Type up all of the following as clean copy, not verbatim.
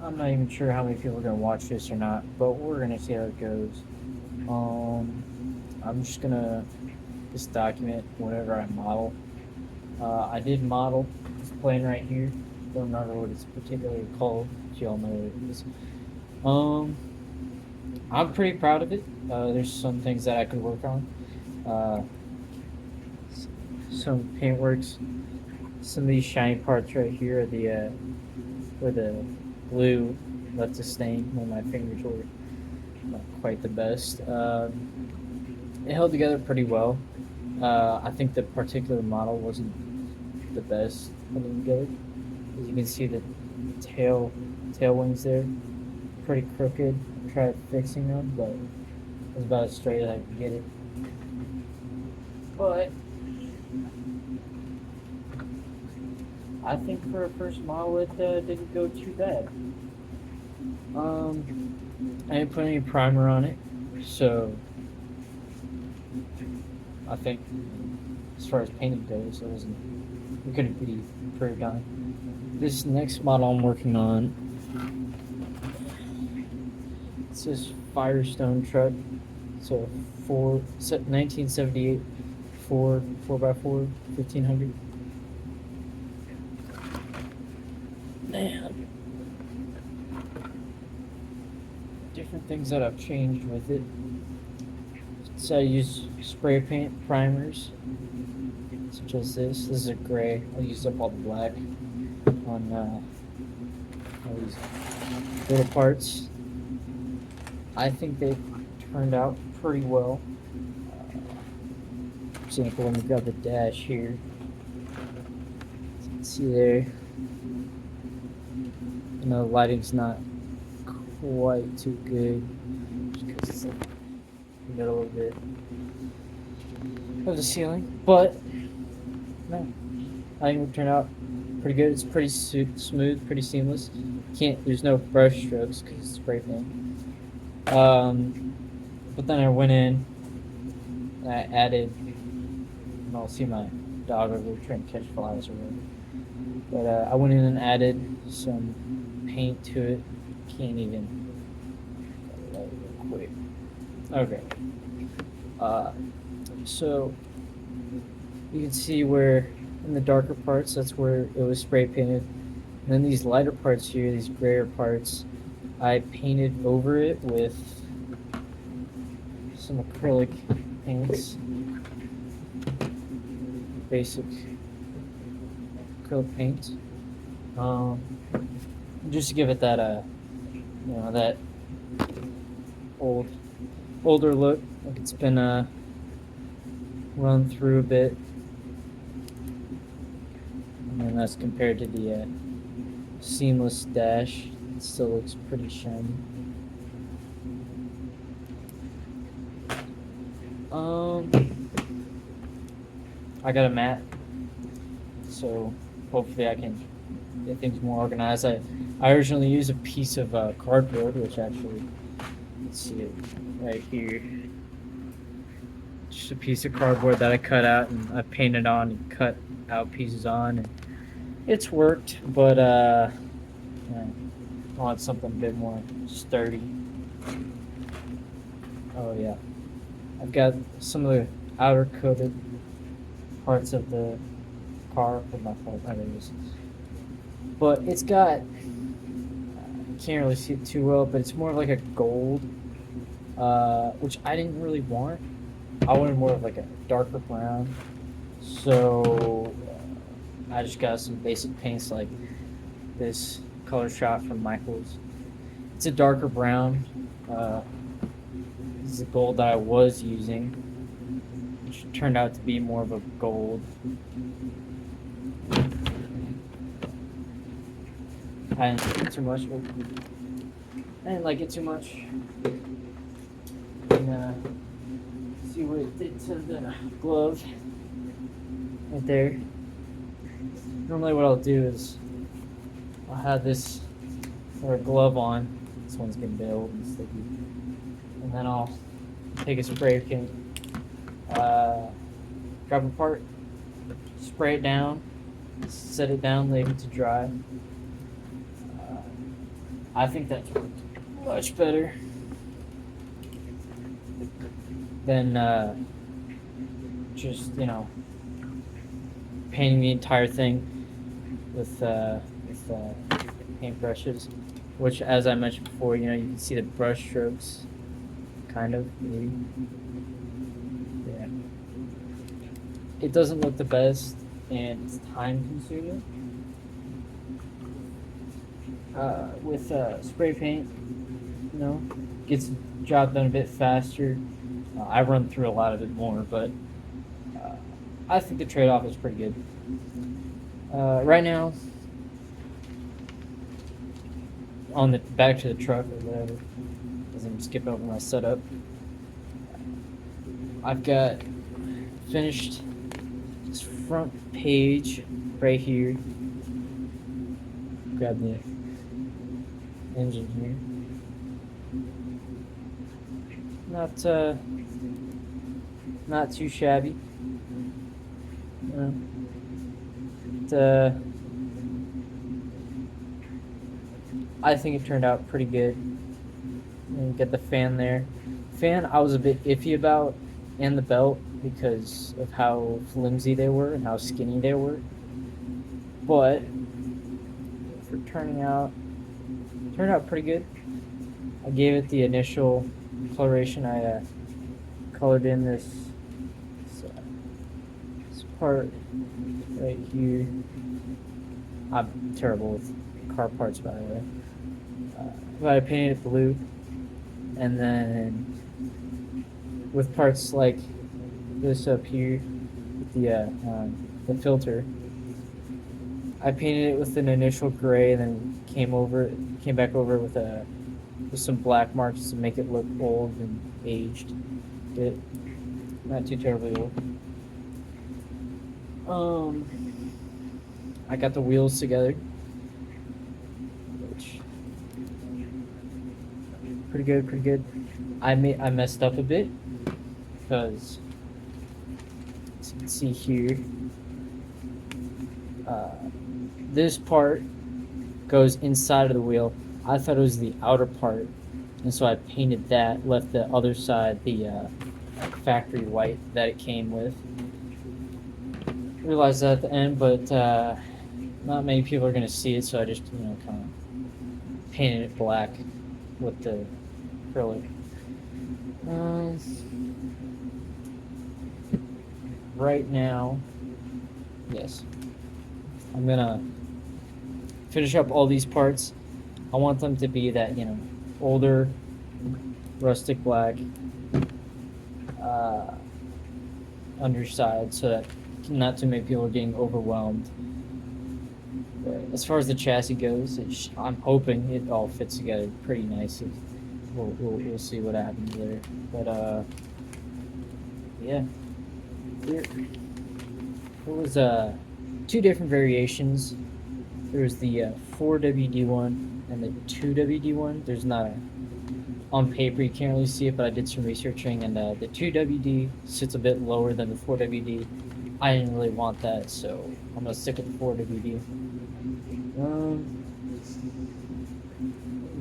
I'm not even sure how many people are gonna watch this or not, but we're gonna see how it goes. Um, I'm just gonna just document whatever I model. I did model this plane right here. Don't remember what it's particularly called. But you all know what it is. Um, I'm pretty proud of it. There's some things that I could work on. Uh, some paintworks. Some of these shiny parts right here are the where the glue left a stain when my fingers were not quite the best. It held together pretty well. I think the particular model wasn't the best holding together. As you can see, the tail tail wings there pretty crooked. I tried fixing them, but it was about as straight as I could get it. But I think for a first model, it didn't go too bad. I didn't put any primer on it, so I think as far as painting goes, it couldn't be improved on. This next model I'm working on, it's this Firestone truck. So 1978 Ford 4x4 1500. Man, different things that I've changed with it. So I use spray paint primers, such as this. This is a gray. I used up all the black on all these little parts. I think they turned out pretty well. For example, let me grab the dash here. As you can see there, I know the lighting's not quite too good just because it's in the middle of the ceiling, but no, I think it turned out pretty good. It's pretty smooth, pretty seamless. There's no brush strokes because it's spray paint. But then I went in and I added, and I'll see my dog over there trying to catch flies or whatever. But I went in and added some paint to it. Can't even real quick. Okay. So you can see where in the darker parts, that's where it was spray painted. And then these lighter parts here, these grayer parts, I painted over it with some acrylic paints. Basic acrylic paint. Just to give it that that older look, like it's been run through a bit, and then that's compared to the seamless dash. It still looks pretty shiny. Um, I got a mat, so hopefully I can get things more organized. I originally used a piece of cardboard, which actually, let's see it right here. Just a piece of cardboard that I cut out and I painted on and cut out pieces on. And it's worked, but I want something a bit more sturdy. Oh yeah, I've got some of the outer coated parts of the car with my fault. There it is. But it's got, you can't really see it too well, but it's more of like a gold, which I didn't really want. I wanted more of like a darker brown. So I just got some basic paints like this color shot from Michaels. It's a darker brown. This is the gold that I was using, which turned out to be more of a gold. I didn't like it too much. I didn't like it too much. And see what it did to the glove right there. Normally what I'll do is I'll have this or a glove on. This one's getting a bit old and sticky. And then I'll take a spray can, grab a part, spray it down, set it down, leave it to dry. I think that's much better than just, you know, painting the entire thing with paint brushes, which, as I mentioned before, you know, you can see the brush strokes, kind of, maybe. Yeah. It doesn't look the best, and it's time consuming. With spray paint, you know, gets the job done a bit faster. I run through a lot of it more, but uh, I think the trade-off is pretty good. Right now, on the back to the truck or whatever, as I'm skipping over my setup, I've got finished this front page right here. Grab the engine here. Not too shabby. You know, I think it turned out pretty good. And get the fan there. Fan I was a bit iffy about, and the belt, because of how flimsy they were and how skinny they were. But for turned out pretty good. I gave it the initial coloration. I colored in this part right here. I'm terrible with car parts, by the way. But I painted it blue, and then with parts like this up here, with the filter, I painted it with an initial gray, and then came back over with some black marks to make it look old and aged. Not too terribly old. I got the wheels together, which pretty good. I messed up a bit because, as you can see here, this part goes inside of the wheel. I thought it was the outer part, and so I painted that, left the other side the factory white that it came with. Realized that at the end, but not many people are going to see it, so I just, you know, kind of painted it black with the acrylic. Right now, yes, I'm gonna finish up all these parts. I want them to be that, you know, older, rustic black underside, so that not too many people are getting overwhelmed. But as far as the chassis goes, I'm hoping it all fits together pretty nicely. We'll see what happens there. But yeah, there was two different variations. There was the 4WD one and the 2WD one. There's not on paper, you can't really see it, but I did some researching, and the 2WD sits a bit lower than the 4WD. I didn't really want that, so I'm gonna stick with the 4WD.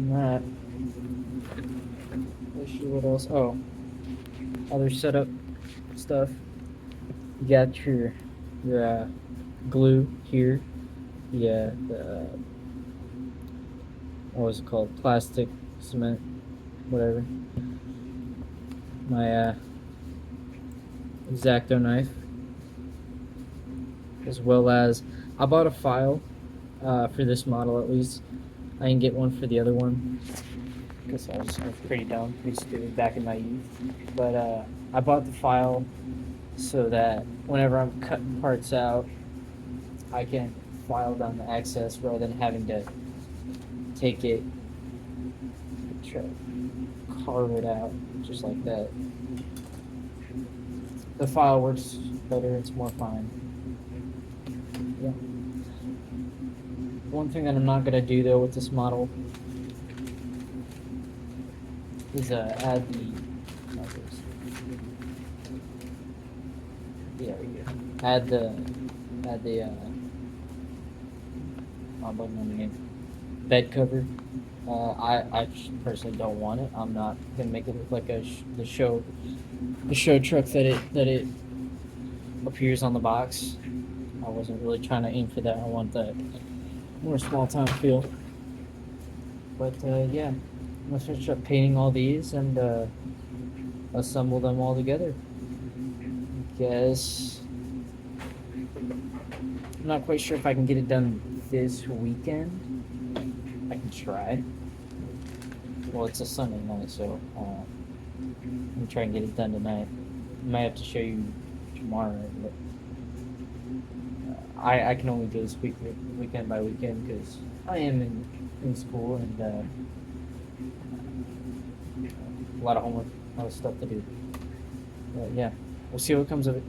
That. Let's see what else. Oh, other setup stuff. You got your glue here. Yeah, the what was it called? Plastic, cement, whatever. My X-Acto knife, as well as I bought a file for this model at least. I didn't get one for the other one because I was pretty dumb. We used to do it back in my youth. But I bought the file so that whenever I'm cutting parts out, I can file down the excess rather than having to take it, try to carve it out just like that. The file works better, it's more fine. Yeah. One thing that I'm not gonna do though with this model is add the add the bed cover I personally don't want it. I'm not gonna make it look like the show truck that it appears on the box. I wasn't really trying to aim for that. I want that more small town feel. But yeah, I'm gonna finish up painting all these and assemble them all together. Guess I'm not quite sure if I can get it done this weekend. I can try. Well, it's a Sunday night, so I'm gonna try and get it done tonight. I might have to show you tomorrow, but I can only do this weekend by weekend because I am in school and a lot of homework, a lot of stuff to do. But yeah, we'll see what comes of it.